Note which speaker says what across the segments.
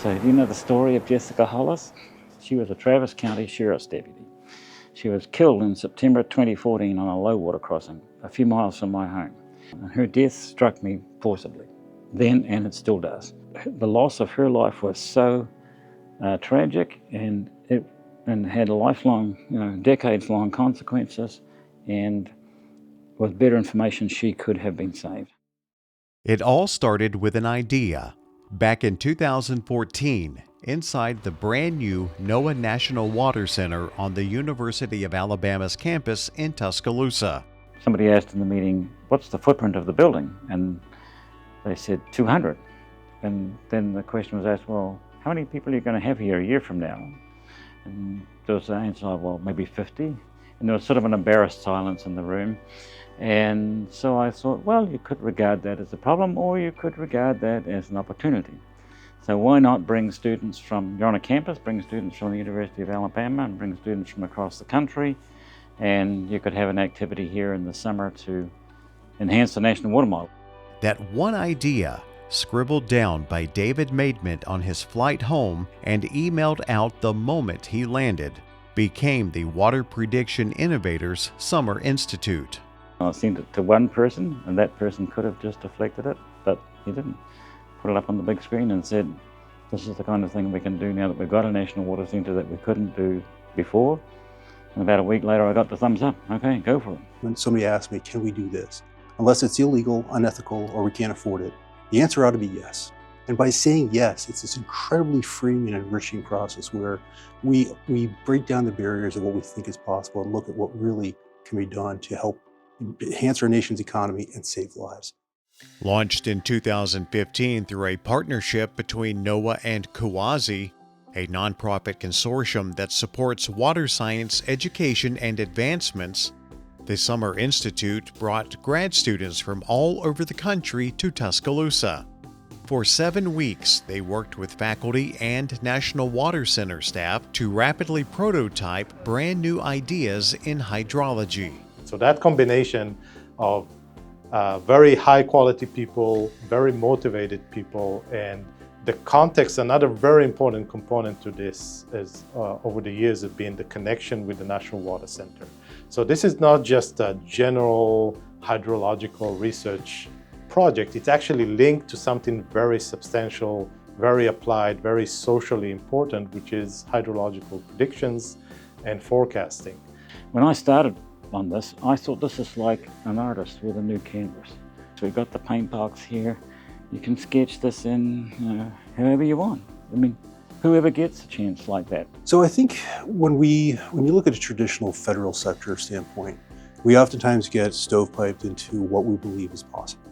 Speaker 1: So do you know the story of Jessica Hollis? She was a Travis County Sheriff's deputy. She was killed in September 2014 on a low water crossing a few miles from my home. And her death struck me forcibly then, and it still does. The loss of her life was so tragic, and had lifelong, decades-long consequences, and with better information, she could have been saved.
Speaker 2: It all started with an idea. Back in 2014, inside the brand new NOAA National Water Center on the University of Alabama's campus in Tuscaloosa.
Speaker 1: Somebody asked in the meeting, what's the footprint of the building? And they said 200. And then the question was asked, well, how many people are you going to have here a year from now? And there was the answer, well, maybe 50. And there was sort of an embarrassed silence in the room. And so I thought, well, you could regard that as a problem, or you could regard that as an opportunity. So why not bring students from, you're on a campus, bring students from the University of Alabama and bring students from across the country, and you could have an activity here in the summer to enhance the national water model.
Speaker 2: That one idea, scribbled down by David Maidment on his flight home and emailed out the moment he landed, became the Water Prediction Innovators Summer Institute.
Speaker 1: I sent it to one person, and that person could have just deflected it, but he didn't. Put it up on the big screen and said, this is the kind of thing we can do now that we've got a national water centre that we couldn't do before. And about a week later, I got the thumbs up. Okay, go for it.
Speaker 3: When somebody asks me, can we do this? Unless it's illegal, unethical, or we can't afford it, the answer ought to be yes. And by saying yes, it's this incredibly freeing and enriching process where we break down the barriers of what we think is possible and look at what really can be done to help enhance our nation's economy and save lives.
Speaker 2: Launched in 2015 through a partnership between NOAA and CUAHSI, a nonprofit consortium that supports water science education and advancements, the Summer Institute brought grad students from all over the country to Tuscaloosa. For 7 weeks, they worked with faculty and National Water Center staff to rapidly prototype brand new ideas in hydrology.
Speaker 4: So that combination of very high quality people, very motivated people, and the context, another very important component to this is over the years has been the connection with the National Water Center. So this is not just a general hydrological research project, it's actually linked to something very substantial, very applied, very socially important, which is hydrological predictions and forecasting.
Speaker 1: When I started on this, I thought this is like an artist with a new canvas. So we've got the paint box here. You can sketch this in however you want. I mean, whoever gets a chance like that.
Speaker 3: So I think when you look at a traditional federal sector standpoint, we oftentimes get stovepiped into what we believe is possible.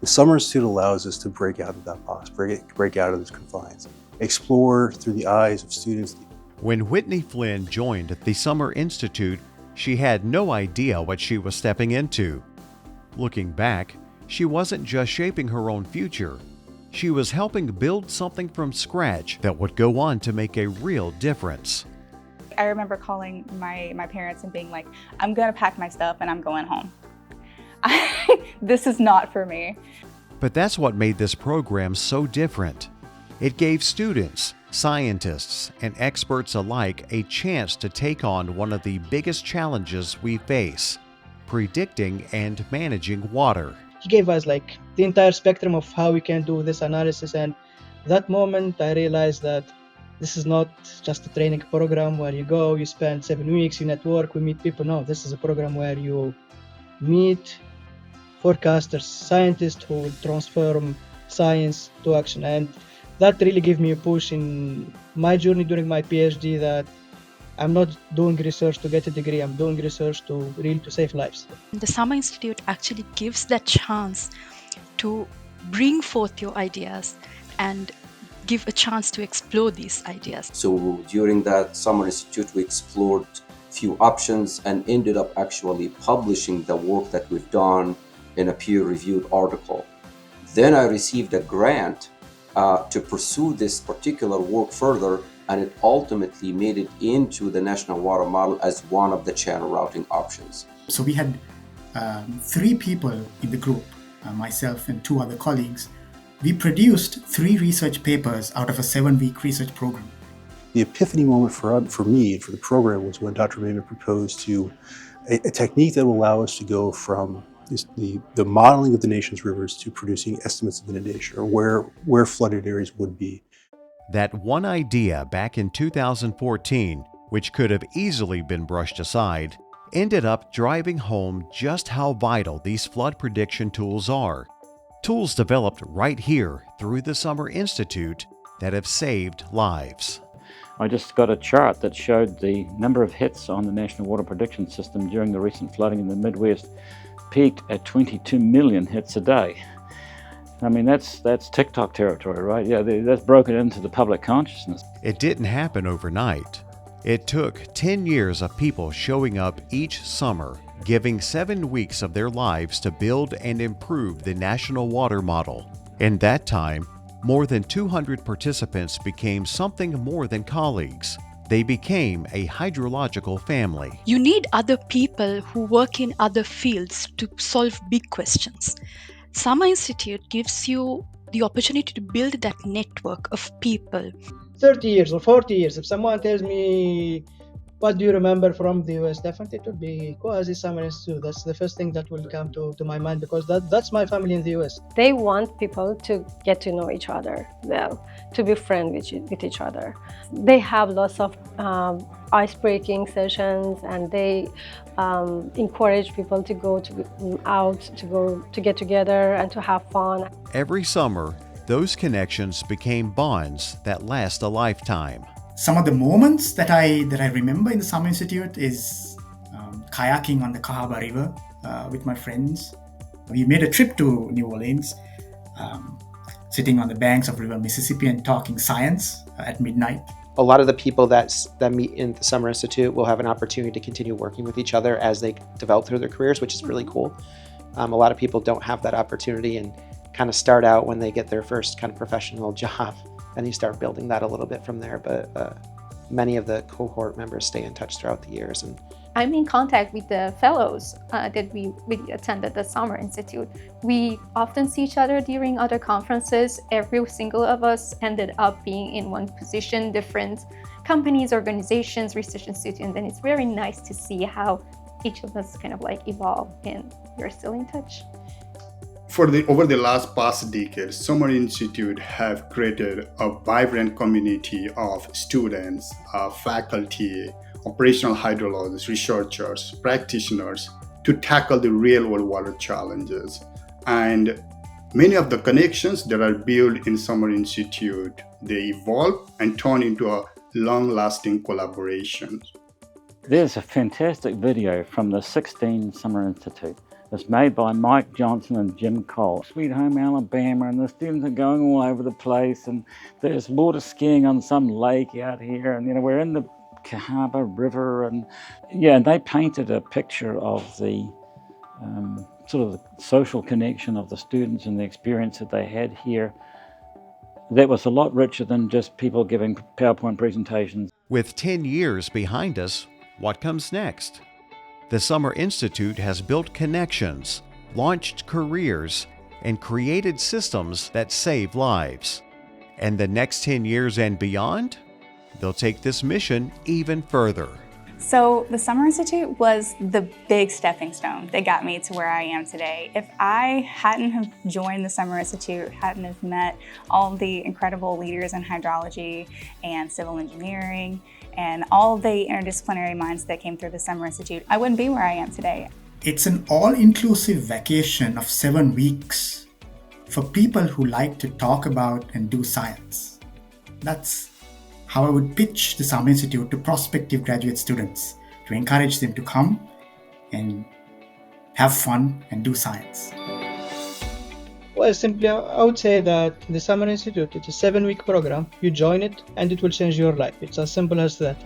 Speaker 3: The Summer Institute allows us to break out of that box, break out of those confines, explore through the eyes of students.
Speaker 2: When Whitney Flynn joined the Summer Institute, she had no idea what she was stepping into. Looking back, she wasn't just shaping her own future. She was helping build something from scratch that would go on to make a real difference.
Speaker 5: I remember calling my parents and being like, I'm gonna pack my stuff and I'm going home. This is not for me.
Speaker 2: But that's what made this program so different. It gave students, scientists, and experts alike a chance to take on one of the biggest challenges we face: predicting and managing water.
Speaker 6: He gave us like the entire spectrum of how we can do this analysis, and that moment I realized that this is not just a training program where you go, you spend 7 weeks, you network, we meet people. No, this is a program where you meet forecasters, scientists who will transform science to action. And that really gave me a push in my journey during my PhD, that I'm not doing research to get a degree, I'm doing research to save lives.
Speaker 7: The Summer Institute actually gives that chance to bring forth your ideas and give a chance to explore these ideas.
Speaker 8: So during that Summer Institute, we explored few options and ended up actually publishing the work that we've done in a peer-reviewed article. Then I received a grant to pursue this particular work further, and it ultimately made it into the National Water Model as one of the channel routing options.
Speaker 9: So we had 3 people in the group, myself and 2 other colleagues, We produced 3 research papers out of a 7-week research program.
Speaker 3: The epiphany moment for me and for the program was when Dr. Maidment proposed a technique that will allow us to go from the modeling of the nation's rivers to producing estimates of inundation, or where flooded areas would be.
Speaker 2: That one idea back in 2014, which could have easily been brushed aside, ended up driving home just how vital these flood prediction tools are. Tools developed right here through the Summer Institute that have saved lives.
Speaker 1: I just got a chart that showed the number of hits on the National Water Prediction System during the recent flooding in the Midwest peaked at 22 million hits a day. I mean, that's TikTok territory, right? Yeah, that's broken into the public consciousness.
Speaker 2: It didn't happen overnight. It took 10 years of people showing up each summer, giving 7 weeks of their lives to build and improve the National Water Model. In that time, more than 200 participants became something more than colleagues. They became a hydrological family.
Speaker 7: You need other people who work in other fields to solve big questions. Summer Institute gives you the opportunity to build that network of people.
Speaker 6: 30 years or 40 years, if someone tells me, what do you remember from the US? Definitely it would be CUAHSI Summer Institute. That's the first thing that will come to my mind, because that's my family in the US.
Speaker 10: They want people to get to know each other well, to be friends with each other. They have lots of ice-breaking sessions, and they encourage people to go out, to get together and to have fun.
Speaker 2: Every summer, those connections became bonds that last a lifetime.
Speaker 9: Some of the moments that I remember in the Summer Institute is kayaking on the Cahaba River with my friends. We made a trip to New Orleans, sitting on the banks of River Mississippi and talking science at midnight.
Speaker 11: A lot of the people that meet in the Summer Institute will have an opportunity to continue working with each other as they develop through their careers, which is really cool. A lot of people don't have that opportunity and kind of start out when they get their first kind of professional job, and you start building that a little bit from there. But many of the cohort members stay in touch throughout the years. And
Speaker 12: I'm in contact with the fellows that we attended the Summer Institute. We often see each other during other conferences. Every single of us ended up being in one position, different companies, organizations, research institutes, and it's very nice to see how each of us kind of like evolve, and we're still in touch.
Speaker 13: Over the past decade, Summer Institute have created a vibrant community of students, faculty, operational hydrologists, researchers, practitioners to tackle the real-world water challenges. And many of the connections that are built in Summer Institute, they evolve and turn into a long-lasting collaboration.
Speaker 1: There's a fantastic video from the 16 Summer Institute. It's made by Mike Johnson and Jim Cole. Sweet Home Alabama, and the students are going all over the place, and there's water skiing on some lake out here, and we're in the Cahaba River, and they painted a picture of the sort of the social connection of the students and the experience that they had here. That was a lot richer than just people giving PowerPoint presentations.
Speaker 2: With 10 years behind us, what comes next? The Summer Institute has built connections, launched careers, and created systems that save lives. And the next 10 years and beyond? They'll take this mission even further.
Speaker 5: So the Summer Institute was the big stepping stone that got me to where I am today. If I hadn't have joined the Summer Institute, hadn't have met all the incredible leaders in hydrology and civil engineering, and all the interdisciplinary minds that came through the Summer Institute, I wouldn't be where I am today.
Speaker 9: It's an all-inclusive vacation of 7 weeks for people who like to talk about and do science. That's how I would pitch the Summer Institute to prospective graduate students, to encourage them to come and have fun and do science.
Speaker 6: Well, simply, I would say that the Summer Institute, it's a 7-week program. You join it and it will change your life. It's as simple as that.